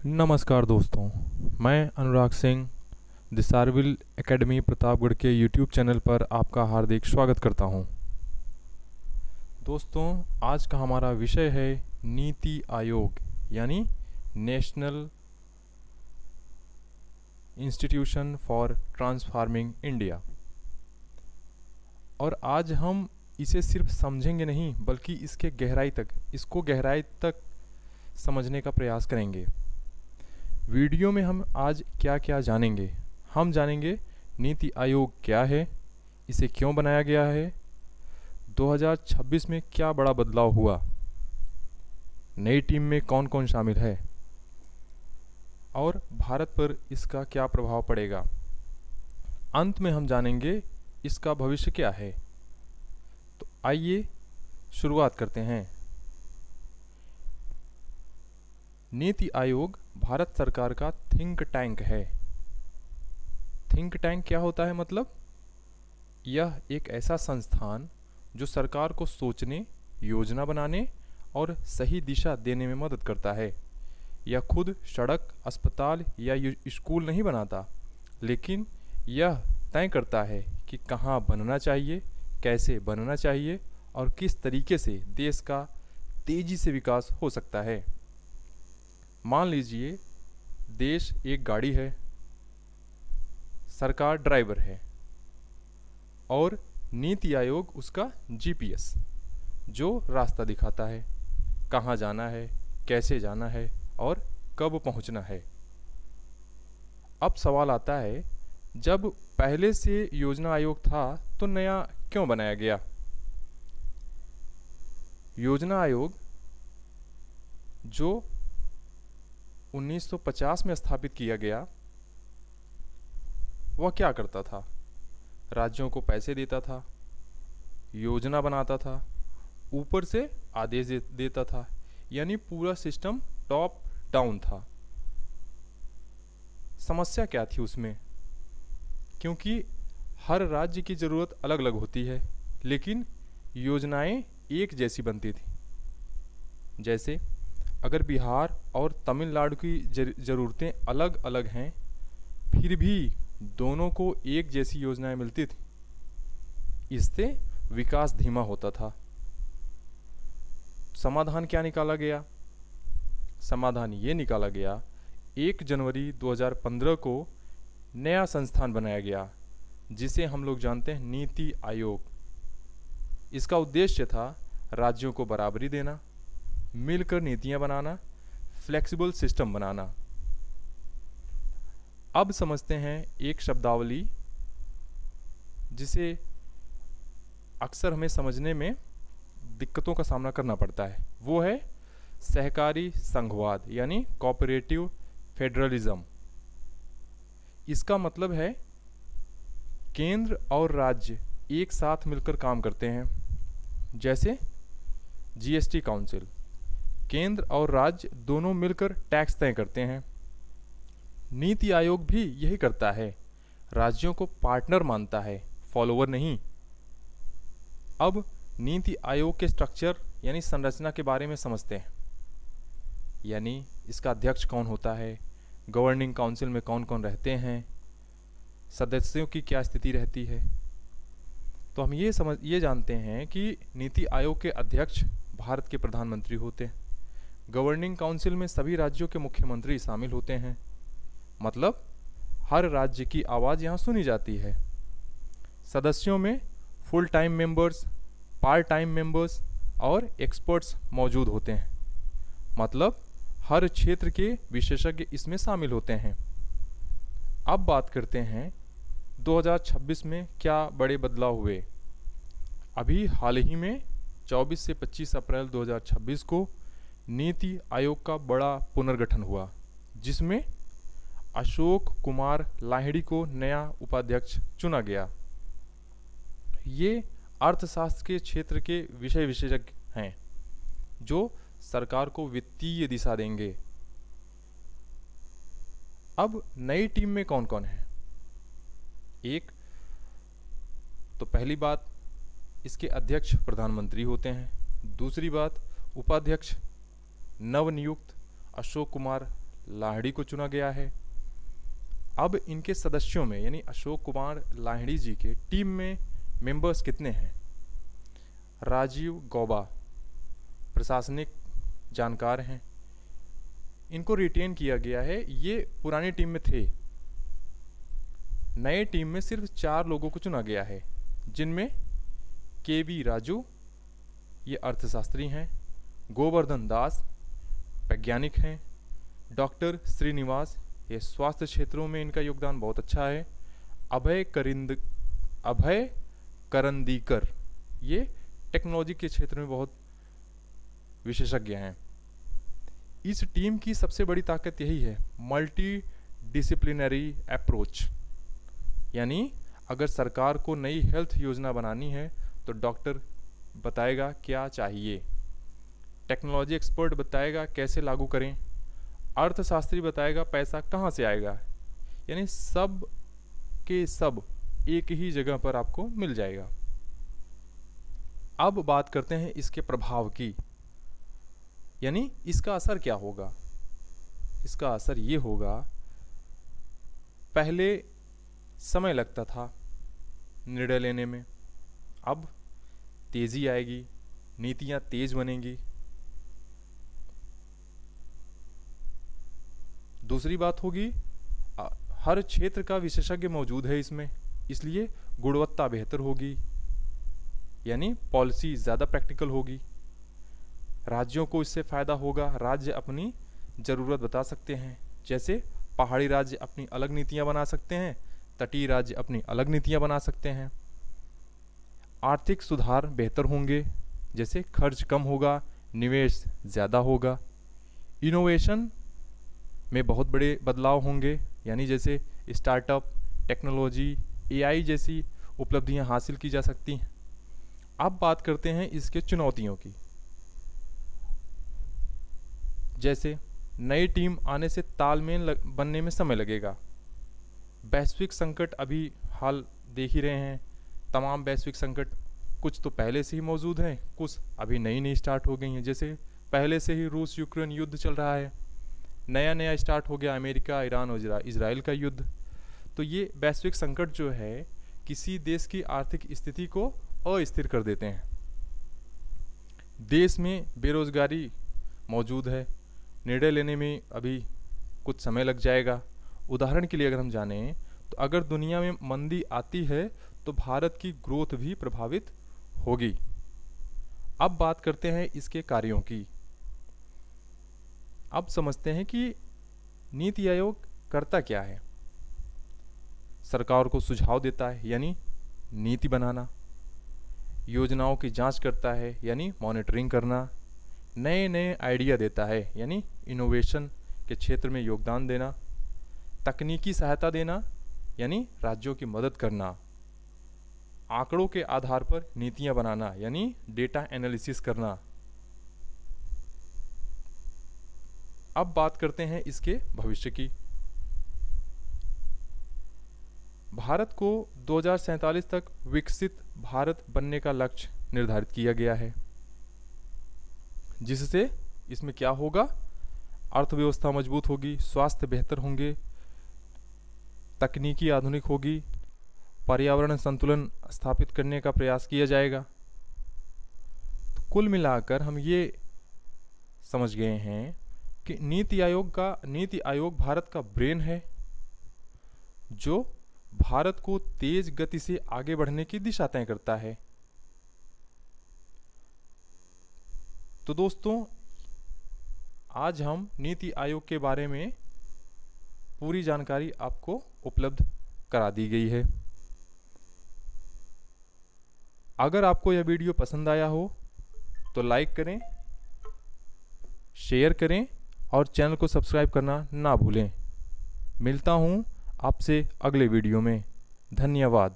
नमस्कार दोस्तों, मैं अनुराग सिंह दिसारविल एकेडमी प्रतापगढ़ के यूट्यूब चैनल पर आपका हार्दिक स्वागत करता हूं। दोस्तों, आज का हमारा विषय है नीति आयोग यानी national institution for transforming India. और आज हम इसे सिर्फ समझेंगे नहीं बल्कि इसको गहराई तक समझने का प्रयास करेंगे। वीडियो में हम आज क्या क्या जानेंगे। हम जानेंगे नीति आयोग क्या है, इसे क्यों बनाया गया है, 2026 में क्या बड़ा बदलाव हुआ, नई टीम में कौन कौन शामिल है और भारत पर इसका क्या प्रभाव पड़ेगा। अंत में हम जानेंगे इसका भविष्य क्या है। तो आइए शुरुआत करते हैं। नीति आयोग भारत सरकार का थिंक टैंक है। थिंक टैंक क्या होता है? मतलब यह एक ऐसा संस्थान जो सरकार को सोचने, योजना बनाने और सही दिशा देने में मदद करता है। यह खुद सड़क, अस्पताल या स्कूल नहीं बनाता, लेकिन यह तय करता है कि कहाँ बनना चाहिए, कैसे बनना चाहिए और किस तरीके से देश का तेजी से विकास हो सकता है। मान लीजिए देश एक गाड़ी है, सरकार ड्राइवर है और नीति आयोग उसका जीपीएस जो रास्ता दिखाता है, कहाँ जाना है, कैसे जाना है और कब पहुंचना है। अब सवाल आता है, जब पहले से योजना आयोग था तो नया क्यों बनाया गया? योजना आयोग जो 1950 में स्थापित किया गया, वह क्या करता था? राज्यों को पैसे देता था, योजना बनाता था, ऊपर से आदेश देता था, यानी पूरा सिस्टम टॉप डाउन था। समस्या क्या थी उसमें? क्योंकि हर राज्य की ज़रूरत अलग अलग होती है, लेकिन योजनाएं एक जैसी बनती थी। जैसे अगर बिहार और तमिलनाडु की ज़रूरतें अलग अलग हैं, फिर भी दोनों को एक जैसी योजनाएं मिलती थी। इससे विकास धीमा होता था। समाधान क्या निकाला गया? समाधान ये निकाला गया, 1 जनवरी 2015 को नया संस्थान बनाया गया जिसे हम लोग जानते हैं नीति आयोग। इसका उद्देश्य था राज्यों को बराबरी देना, मिलकर नीतियां बनाना, फ्लेक्सिबल सिस्टम बनाना। अब समझते हैं एक शब्दावली जिसे अक्सर हमें समझने में दिक्कतों का सामना करना पड़ता है। वो है सहकारी संघवाद यानी कोऑपरेटिव फेडरलिज्म। इसका मतलब है केंद्र और राज्य एक साथ मिलकर काम करते हैं। जैसे जीएसटी काउंसिल, केंद्र और राज्य दोनों मिलकर टैक्स तय करते हैं। नीति आयोग भी यही करता है, राज्यों को पार्टनर मानता है, फॉलोवर नहीं। अब नीति आयोग के स्ट्रक्चर यानी संरचना के बारे में समझते हैं। यानी इसका अध्यक्ष कौन होता है, गवर्निंग काउंसिल में कौन कौन रहते हैं, सदस्यों की क्या स्थिति रहती है। तो हम ये जानते हैं कि नीति आयोग के अध्यक्ष भारत के प्रधानमंत्री होते हैं। गवर्निंग काउंसिल में सभी राज्यों के मुख्यमंत्री शामिल होते हैं। मतलब हर राज्य की आवाज़ यहाँ सुनी जाती है। सदस्यों में full time members, part time members और एक्सपर्ट्स मौजूद होते हैं। मतलब हर क्षेत्र के विशेषज्ञ इसमें शामिल होते हैं। अब बात करते हैं 2026 में क्या बड़े बदलाव हुए। अभी हाल ही में 24 से 25 अप्रैल 2026 को नीति आयोग का बड़ा पुनर्गठन हुआ, जिसमें अशोक कुमार लाहिड़ी को नया उपाध्यक्ष चुना गया। ये अर्थशास्त्र के क्षेत्र के विषय विशेषज्ञ हैं जो सरकार को वित्तीय दिशा देंगे। अब नई टीम में कौन कौन है? एक तो पहली बात, इसके अध्यक्ष प्रधानमंत्री होते हैं। दूसरी बात, उपाध्यक्ष नवनियुक्त अशोक कुमार लाहिड़ी को चुना गया है। अब इनके सदस्यों में यानी अशोक कुमार लाहिड़ी जी के टीम में मेंबर्स कितने हैं? राजीव गौबा प्रशासनिक जानकार हैं, इनको रिटेन किया गया है, ये पुरानी टीम में थे। नए टीम में सिर्फ 4 लोगों को चुना गया है, जिनमें के.वी. राजू ये अर्थशास्त्री हैं, गोवर्धन दास वैज्ञानिक हैं, डॉक्टर श्रीनिवास ये स्वास्थ्य क्षेत्रों में इनका योगदान बहुत अच्छा है, अभय करंदीकर ये टेक्नोलॉजी के क्षेत्र में बहुत विशेषज्ञ हैं। इस टीम की सबसे बड़ी ताकत यही है, मल्टी डिसिप्लिनरी अप्रोच, यानी अगर सरकार को नई हेल्थ योजना बनानी है तो डॉक्टर बताएगा क्या चाहिए, टेक्नोलॉजी एक्सपर्ट बताएगा कैसे लागू करें, अर्थशास्त्री बताएगा पैसा कहाँ से आएगा, यानी सब के सब एक ही जगह पर आपको मिल जाएगा। अब बात करते हैं इसके प्रभाव की, यानी इसका असर क्या होगा। इसका असर ये होगा, पहले समय लगता था निर्णय लेने में, अब तेजी आएगी, नीतियां तेज बनेंगी। दूसरी बात होगी, हर क्षेत्र का विशेषज्ञ मौजूद है इसमें, इसलिए गुणवत्ता बेहतर होगी, यानी पॉलिसी ज़्यादा प्रैक्टिकल होगी। राज्यों को इससे फ़ायदा होगा, राज्य अपनी ज़रूरत बता सकते हैं, जैसे पहाड़ी राज्य अपनी अलग नीतियां बना सकते हैं, तटीय राज्य अपनी अलग नीतियां बना सकते हैं। आर्थिक सुधार बेहतर होंगे, जैसे खर्च कम होगा, निवेश ज़्यादा होगा। इनोवेशन में बहुत बड़े बदलाव होंगे, यानी जैसे स्टार्टअप, टेक्नोलॉजी, एआई जैसी उपलब्धियां हासिल की जा सकती हैं। अब बात करते हैं इसके चुनौतियों की, जैसे नई टीम आने से तालमेल बनने में समय लगेगा। वैश्विक संकट अभी हाल देख ही रहे हैं, तमाम वैश्विक संकट कुछ तो पहले से ही मौजूद हैं, कुछ अभी नई स्टार्ट हो गई हैं। जैसे पहले से ही रूस यूक्रेन युद्ध चल रहा है, नया स्टार्ट हो गया अमेरिका, ईरान और इजराइल का युद्ध। तो ये वैश्विक संकट जो है किसी देश की आर्थिक स्थिति को अस्थिर कर देते हैं। देश में बेरोजगारी मौजूद है, निर्णय लेने में अभी कुछ समय लग जाएगा। उदाहरण के लिए अगर हम जानें तो अगर दुनिया में मंदी आती है तो भारत की ग्रोथ भी प्रभावित होगी। अब बात करते हैं इसके कार्यों की। अब समझते हैं कि नीति आयोग करता क्या है। सरकार को सुझाव देता है, यानी नीति बनाना, योजनाओं की जांच करता है, यानी मॉनिटरिंग करना, नए आइडिया देता है, यानी इनोवेशन के क्षेत्र में योगदान देना, तकनीकी सहायता देना, यानी राज्यों की मदद करना, आंकड़ों के आधार पर नीतियां बनाना, यानी डेटा एनालिसिस करना। अब बात करते हैं इसके भविष्य की। भारत को 2047 तक विकसित भारत बनने का लक्ष्य निर्धारित किया गया है, जिससे इसमें क्या होगा, अर्थव्यवस्था मजबूत होगी, स्वास्थ्य बेहतर होंगे, तकनीकी आधुनिक होगी, पर्यावरण संतुलन स्थापित करने का प्रयास किया जाएगा। तो कुल मिलाकर हम ये समझ गए हैं कि नीति आयोग भारत का ब्रेन है, जो भारत को तेज गति से आगे बढ़ने की दिशा तय करता है। तो दोस्तों, आज हम नीति आयोग के बारे में पूरी जानकारी आपको उपलब्ध करा दी गई है। अगर आपको यह वीडियो पसंद आया हो तो लाइक करें, शेयर करें और चैनल को सब्सक्राइब करना ना भूलें। मिलता हूँ आपसे अगले वीडियो में। धन्यवाद।